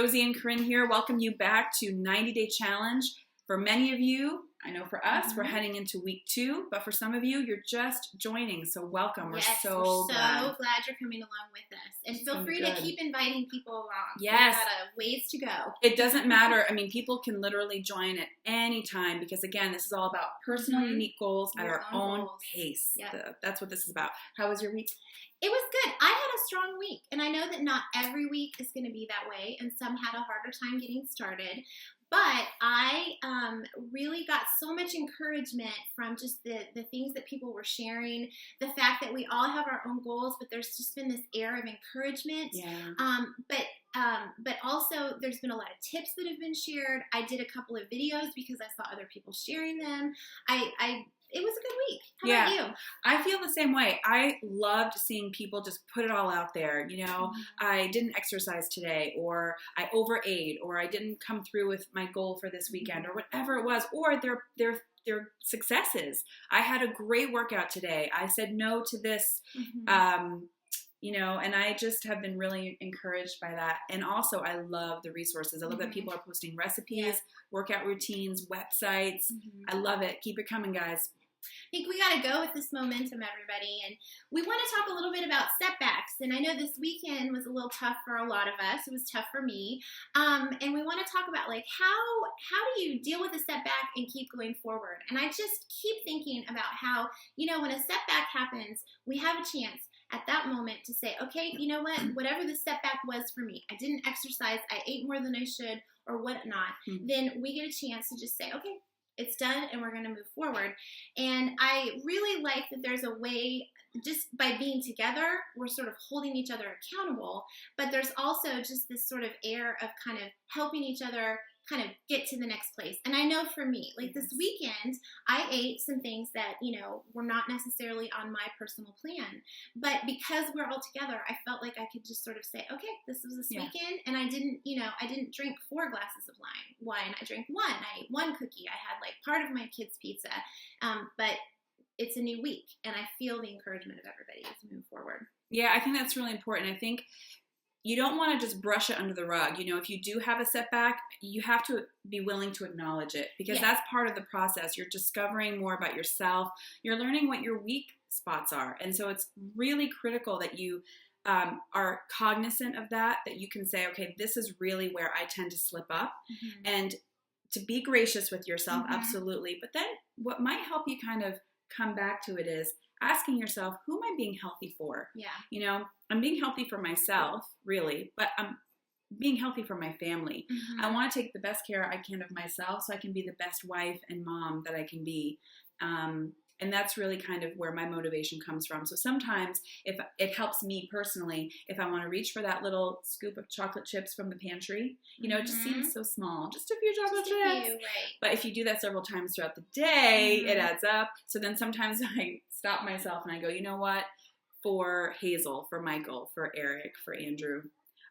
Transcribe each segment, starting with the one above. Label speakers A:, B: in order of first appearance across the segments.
A: Josie and Corinne here. Welcome you back to 90-Day Challenge. For many of you, I know for us, we're heading into week 2, but for some of you, you're just joining. So welcome.
B: Yes,
A: we're so glad
B: you're coming along with us. And feel free to keep inviting people along.
A: Yes.
B: We've got a ways to go.
A: It doesn't matter. I mean, people can literally join at any time because, again, this is all about personal, unique goals at our own pace.
B: Yep.
A: That's what this is about. How was your week?
B: It was good. I had a strong week, and I know that not every week is going to be that way, and some had a harder time getting started. But I really got so much encouragement from just the things that people were sharing, the fact that we all have our own goals, but there's just been this air of encouragement.
A: Yeah.
B: But also there's been a lot of tips that have been shared. I did a couple of videos because I saw other people sharing them. It was a good week. How about you?
A: I feel the same way. I loved seeing people just put it all out there. You know, I didn't exercise today, or I overate, or I didn't come through with my goal for this weekend, or whatever it was, or their successes. I had a great workout today. I said no to this, you know, and I just have been really encouraged by that. And also, I love the resources. I love that people are posting recipes, workout routines, websites. I love it. Keep it coming, guys.
B: I think we got to go with this momentum, everybody. And we want to talk a little bit about setbacks. And I know this weekend was a little tough for a lot of us. It was tough for me. And we want to talk about, like, how do you deal with a setback and keep going forward? And I just keep thinking about how, you know, when a setback happens, we have a chance at that moment to say, okay, you know what, whatever the setback was for me, I didn't exercise, I ate more than I should, or whatnot, then we get a chance to just say, okay, it's done, and we're going to move forward. And I really like that there's a way, just by being together, we're sort of holding each other accountable, but there's also just this sort of air of kind of helping each other kind of get to the next place. And I know for me, like this weekend, I ate some things that, you know, were not necessarily on my personal plan. But because we're all together, I felt like I could just sort of say, okay, this was this weekend. And I didn't drink 4 glasses of wine. I drank 1. I ate 1 cookie. I had like part of my kid's pizza. But it's a new week, and I feel the encouragement of everybody to move forward.
A: Yeah, I think that's really important. I think you don't want to just brush it under the rug. You know, if you do have a setback, you have to be willing to acknowledge it, because that's part of the process. You're discovering more about yourself. You're learning what your weak spots are. And so it's really critical that you are cognizant of that you can say, okay, this is really where I tend to slip up. And to be gracious with yourself, absolutely. But then what might help you kind of come back to it is asking yourself, who am I being healthy for? Yeah. You know, I'm being healthy for myself, really, but I'm being healthy for my family. I want to take the best care I can of myself so I can be the best wife and mom that I can be. And that's really kind of where my motivation comes from. So sometimes if it helps me personally, if I want to reach for that little scoop of chocolate chips from the pantry, you know, it just seems so small, just a few chocolate chips.
B: Right.
A: But if you do that several times throughout the day, it adds up. So then sometimes I stop myself and I go, you know what? For Hazel, for Michael, for Eric, for Andrew,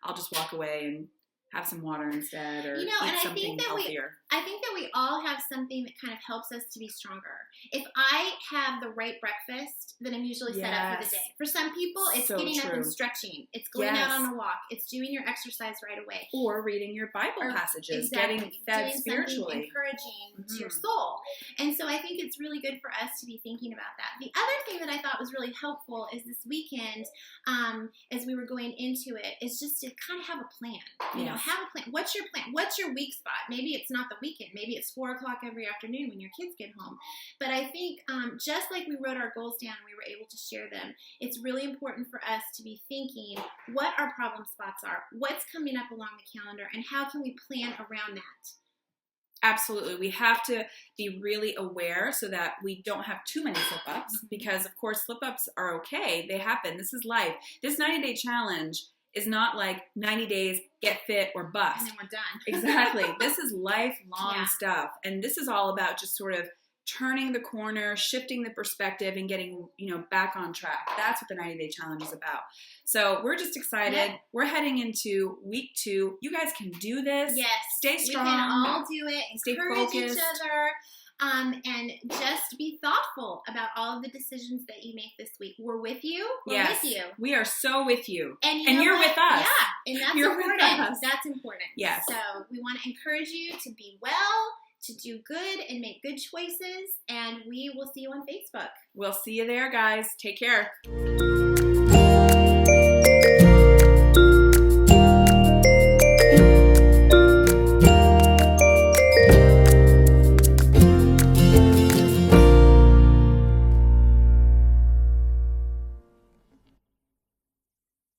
A: I'll just walk away and have some water instead, or eat something healthier.
B: I think that we all have something that kind of helps us to be stronger. If I have the right breakfast, then I'm usually set up for the day. For some people, it's getting up and stretching. It's going out on a walk. It's doing your exercise right away.
A: Or reading your Bible passages, getting fed spiritually.
B: Encouraging to your soul. And so I think it's really good for us to be thinking about that. The other thing that I thought was really helpful is this weekend, as we were going into it, is just to kind of have a plan. You know, have a plan. What's your plan? What's your weak spot? Maybe it's not the weekend. Maybe it's 4 o'clock every afternoon when your kids get home. But I think just like we wrote our goals down and we were able to share them, it's really important for us to be thinking what our problem spots are, what's coming up along the calendar, and how can we plan around that.
A: Absolutely. We have to be really aware so that we don't have too many slip-ups, because, of course, slip-ups are okay. They happen. This is life. This 90-day challenge is not like 90 days, get fit or bust.
B: And then we're done.
A: Exactly. This is lifelong stuff. And this is all about just sort of turning the corner, shifting the perspective, and getting, you know, back on track. That's what the 90-Day Challenge is about. So we're just excited. Yep. We're heading into week 2. You guys can do this.
B: Yes.
A: Stay strong.
B: We can all do it.
A: Stay
B: Encourage
A: focused.
B: each other. And just be thoughtful about all of the decisions that you make this week. We're with you. We're
A: yes,
B: with you.
A: We are so with you.
B: And
A: you're with us.
B: Yeah, and that's
A: you're
B: important.
A: With us.
B: That's important.
A: Yes.
B: So we want to encourage you to be well, to do good, and make good choices. And we will see you on Facebook.
A: We'll see you there, guys. Take care.